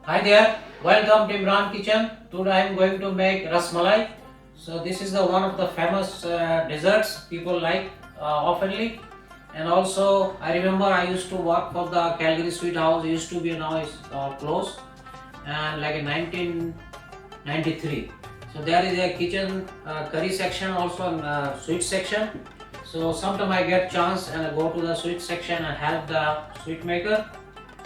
Hi there, welcome to Imran kitchen. Today I am going to make rasmalai. So this is the one of the famous desserts people like oftenly. And also I remember I used to work for the Calgary Sweet House. It used to be, now it's closed, and like in 1993. So there is a kitchen curry section, also sweet section. So sometime I get chance and I go to the sweet section and help the sweet maker,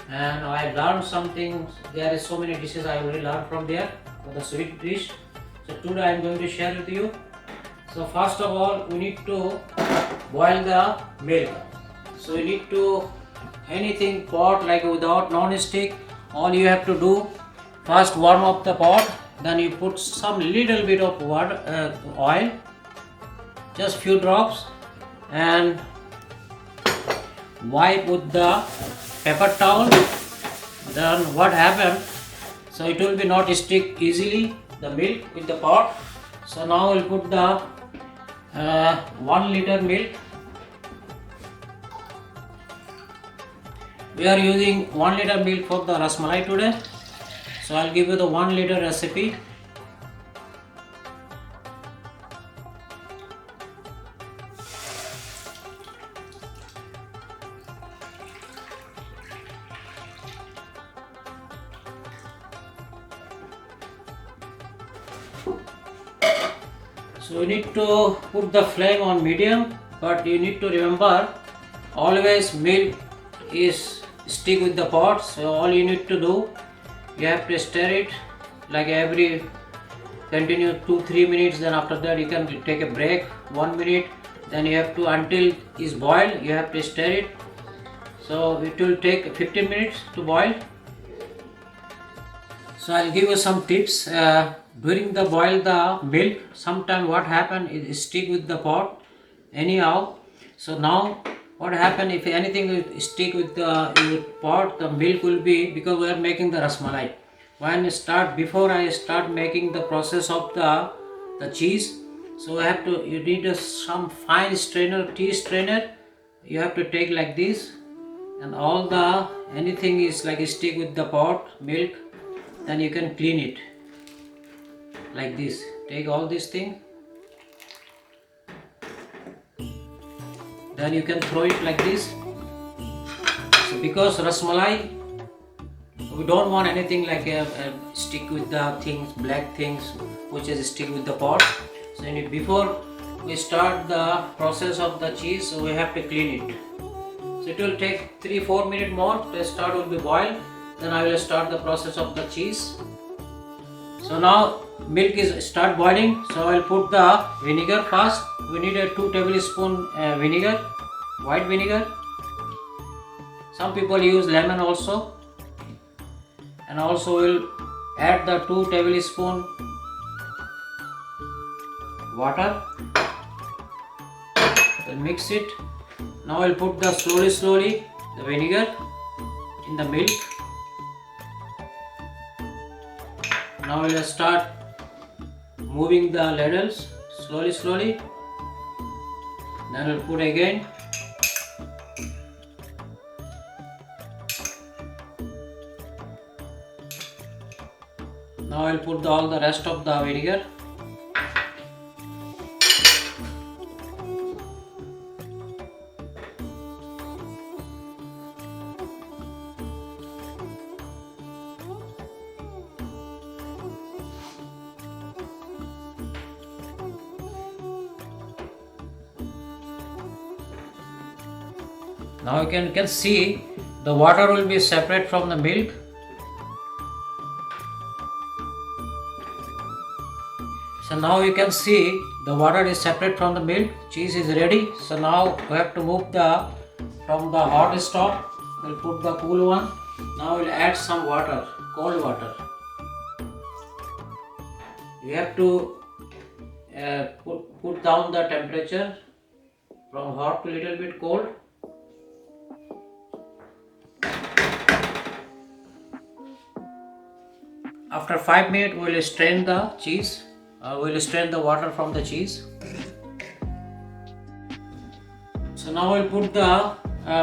and I learned something. There is so many dishes I already learned from there for the sweet dish. So today I am going to share with you. So first of all, we need to boil the milk. So you need to anything pot like without non-stick. All you have to do, first warm up the pot, then you put some little bit of water, oil, just few drops, and wipe with the paper towel. Then what happened, so it will be not stick easily the milk with the pot. So now we'll put the 1 liter milk. We are using 1 liter milk for the rasmalai today, so I'll give you the 1 liter recipe. So you need to put the flame on medium, but you need to remember always milk is stick with the pot. So all you need to do, you have to stir it like every continue 2-3 minutes. Then after that you can take a break 1 minute. Then you have to, until is boiled, you have to stir it. So it will take 15 minutes to boil. So I'll give you some tips. During the boil the milk, sometime what happen is stick with the pot anyhow. So now what happen, if anything will stick with the pot, the milk will be, because we are making the rasmalai. Before I start making the process of the cheese, so you need some fine strainer, tea strainer. You have to take like this, and all the anything is like stick with the pot milk. Then you can clean it like this. Take all this thing, then you can throw it like this. So because rasmalai, we don't want anything like a stick with the things, black things which is stick with the pot. So before we start the process of the cheese, so we have to clean it. So it will take 3-4 minutes more. The start will be boiled. Then I will start the process of the cheese. So now milk is start boiling. So I will put the vinegar first. We need a 2 tablespoon vinegar, white vinegar. Some people use lemon also. And also we'll add the 2 tablespoon water. We'll mix it. Now I'll put the slowly the vinegar in the milk. Now we'll start moving the ladles slowly. Then we'll put again. Now I'll put all the rest of the vinegar. Now you can see the water will be separate from the milk. So now you can see the water is separate from the milk. Cheese is ready. So now we have to move from the hot stove. We'll put the cool one. Now we'll add some water, cold water. You have to put down the temperature from hot to little bit cold. After 5 minutes, we will strain the cheese. We will strain the water from the cheese. So now we'll put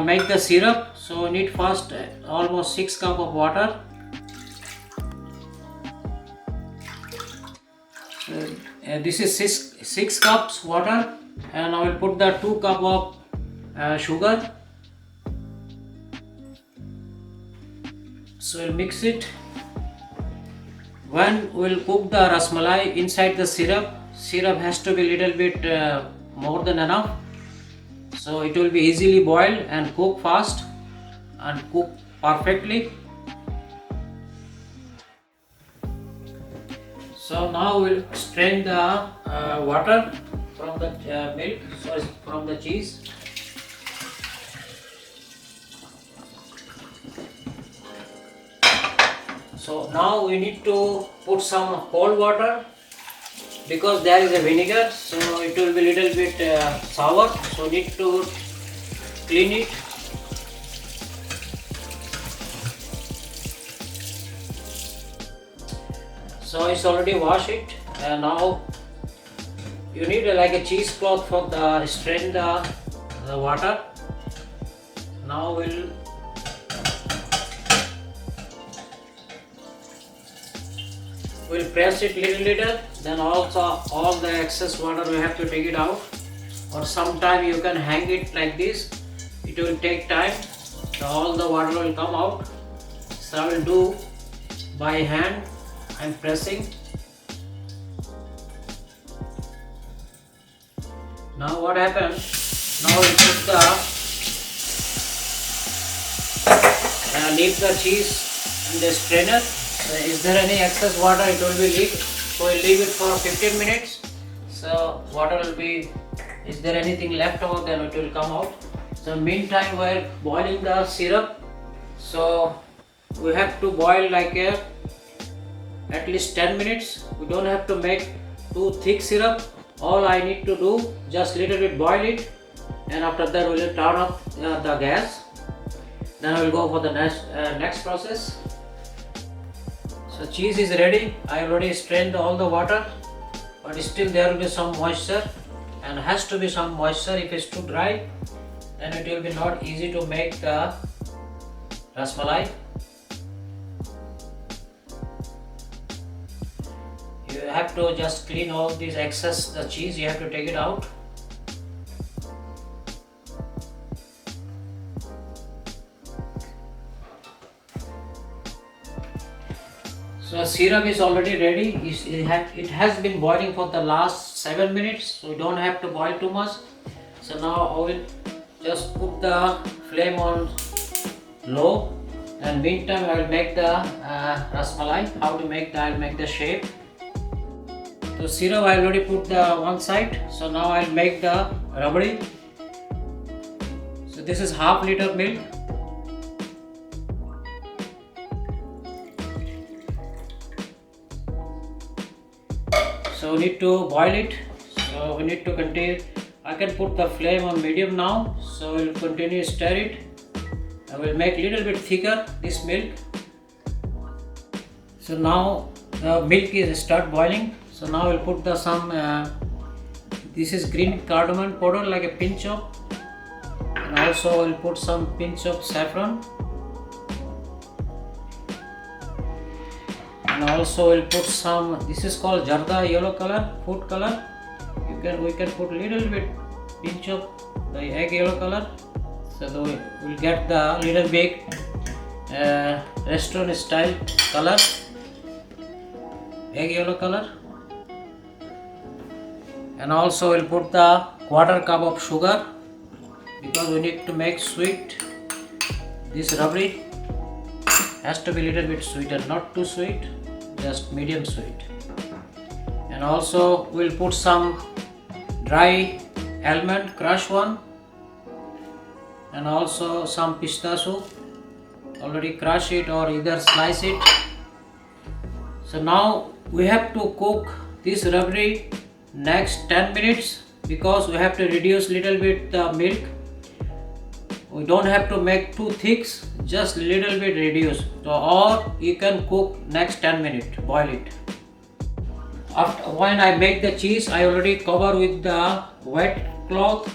make the syrup. So we need first almost 6 cups of water. This is 6 cups water, and I will put the 2 cup of sugar. So we'll mix it. When we'll cook the rasmalai inside the syrup has to be little bit more than enough, so it will be easily boiled and cook fast and cook perfectly. So now we'll strain the water from the milk, sorry, from the cheese. So now we need to put some cold water because there is a vinegar, so it will be little bit sour, so need to clean it. So it's already washed it, and now you need like a cheesecloth for the strain the water. Now we'll press it little, then also all the excess water we have to take it out, or sometime you can hang it like this. It will take time, so all the water will come out. So I will do by hand. I'm pressing. Now what happens? Now we put the leave the cheese in the strainer. So is there any excess water? It will be leaked. So we'll leave it for 15 minutes. So water will be. Is there anything left over? Then it will come out. So meantime we're boiling the syrup. So we have to boil like at least 10 minutes. We don't have to make too thick syrup. All I need to do, just little bit boil it, and after that we will turn off the gas. Then I will go for the next process. So cheese is ready. I already strained all the water, but still there will be some moisture, and has to be some moisture. If it's too dry, then it will be not easy to make the rasmalai. You have to just clean all these excess the cheese. You have to take it out. So syrup is already ready. It has been boiling for the last 7 minutes, so we don't have to boil too much. So now I will just put the flame on low, and meantime I will make the rasmalai. How to make that? I'll make the shape. So syrup I already put the one side. So now I'll make the rabri. So this is half liter milk. So we need to boil it. So we need to continue. I can put the flame on medium now. So we'll continue stir it. I will make little bit thicker this milk. So now the milk is start boiling. So now we'll put the some. This is green cardamom powder, like a pinch of, and also we'll put some pinch of saffron, and also we'll put some. This is called jarda yellow color, food color. We can put little bit pinch of the egg yellow color. So we'll get the little bit restaurant style color, egg yellow color. And also we'll put the quarter cup of sugar, because we need to make sweet. This rabri has to be little bit sweeter, not too sweet, just medium sweet. And also we'll put some dry almond, crush one, and also some pistachio. Already crush it or either slice it. So now we have to cook this rabri next 10 minutes, because we have to reduce little bit the milk. We don't have to make too thick, just little bit reduce. So, or you can cook next 10 minutes, boil it. After when I make the cheese, I already cover with the wet cloth.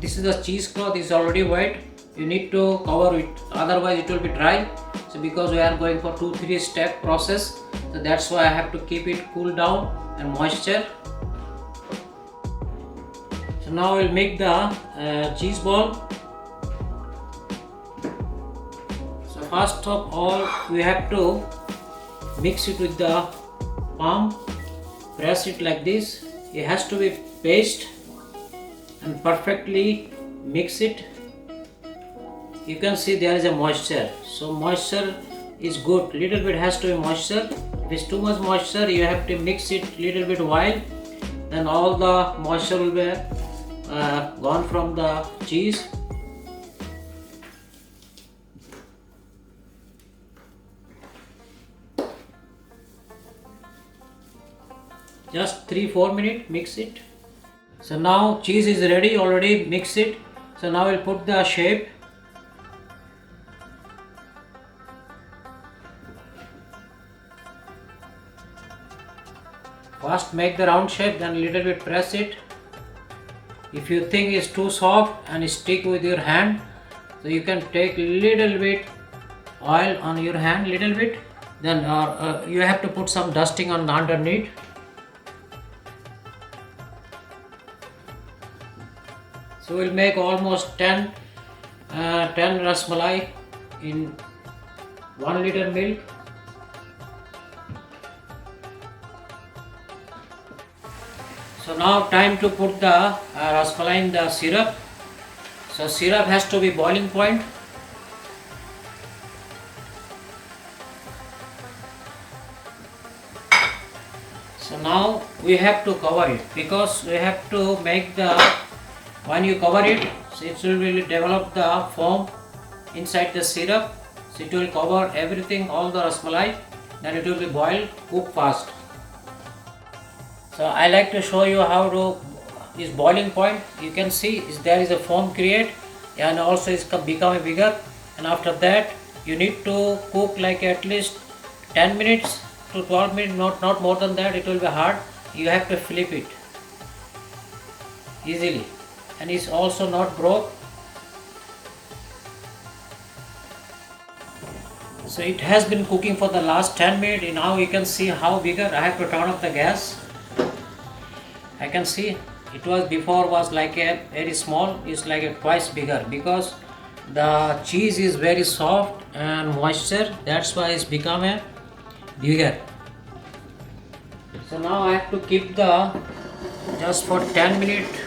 This is the cheese cloth, is already wet. You need to cover it, otherwise it will be dry. So because we are going for 2-3 step process, so that's why I have to keep it cool down and moisture. now we'll make the cheese ball. So first of all we have to mix it with the palm, press it like this. It has to be paste and perfectly mix it. You can see there is a moisture, so moisture is good. Little bit has to be moisture. If it's too much moisture, you have to mix it little bit while, then all the moisture will be gone from the cheese. Just 3-4 minutes, mix it. So now cheese is ready, already mix it. So now we'll put the shape. First make the round shape, then little bit press it. If you think it's too soft and stick with your hand, so you can take little bit oil on your hand, little bit. Then you have to put some dusting on the underneath. So we'll make almost 10 rasmalai in 1 liter milk. So now time to put the rasmalai in the syrup. So syrup has to be boiling point. So now we have to cover it, because we have to make the, when you cover it, so it will really develop the foam inside the syrup. So it will cover everything, all the rasmalai, then it will be boiled, cook fast. So I like to show you how to is boiling point. You can see there is a foam create and also it's become bigger, and after that you need to cook like at least 10 minutes to 12 minutes, not more than that. It will be hard. You have to flip it easily, and it's also not broke. So it has been cooking for the last 10 minutes. Now you can see how bigger. I have to turn off the gas. I can see it was before was like a very small, it's like a twice bigger, because the cheese is very soft and moisture, that's why it's become a bigger. So now I have to keep the just for 10 minutes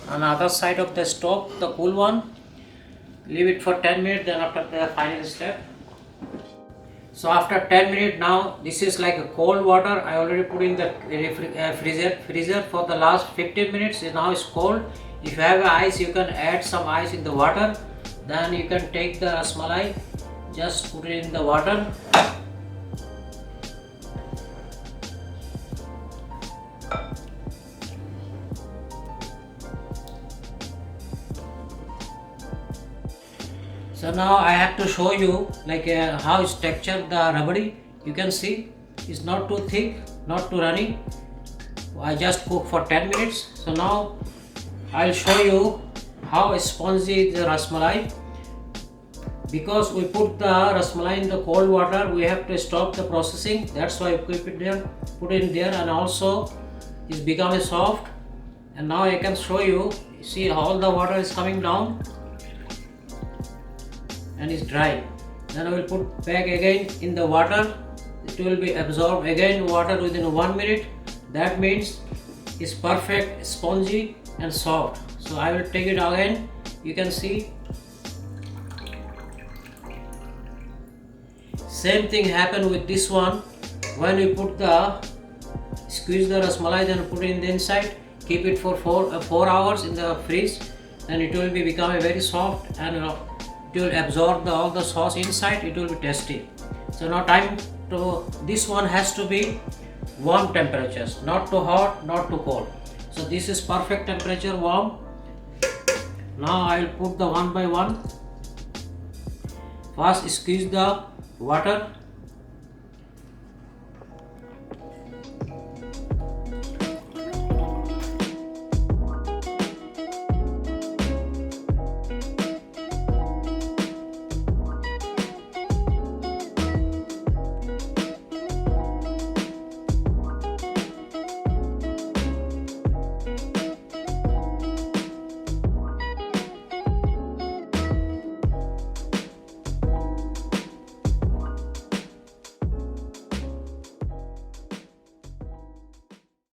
on the other side of the stove, the cool one. Leave it for 10 minutes, then after the final step. So after 10 minutes now, this is like a cold water. I already put in the freezer for the last 15 minutes. Now it's cold. If you have ice, you can add some ice in the water. Then you can take the rasmalai, just put it in the water. So now I have to show you like how it's textured the rabdi. You can see it's not too thick, not too runny. I just cook for 10 minutes. So now I'll show you how spongy is the rasmalai. Because we put the rasmalai in the cold water, we have to stop the processing. That's why we keep it there, put it in there, and also it's becoming soft. And now I can show you. See, all the water is coming down and it's dry. Then I will put back again in the water. It will be absorbed again water within 1 minute. That means it's perfect, spongy and soft. So I will take it again. You can see same thing happened with this one. When we put the squeeze the rasmalai, then put it in the inside, keep it for 4 hours in the fridge, then it will be become very soft and it will absorb all the sauce inside. It will be tasty. So now time to, this one has to be warm temperatures, not too hot, not too cold. So this is perfect temperature, warm. Now I will put the one by one. First squeeze the water.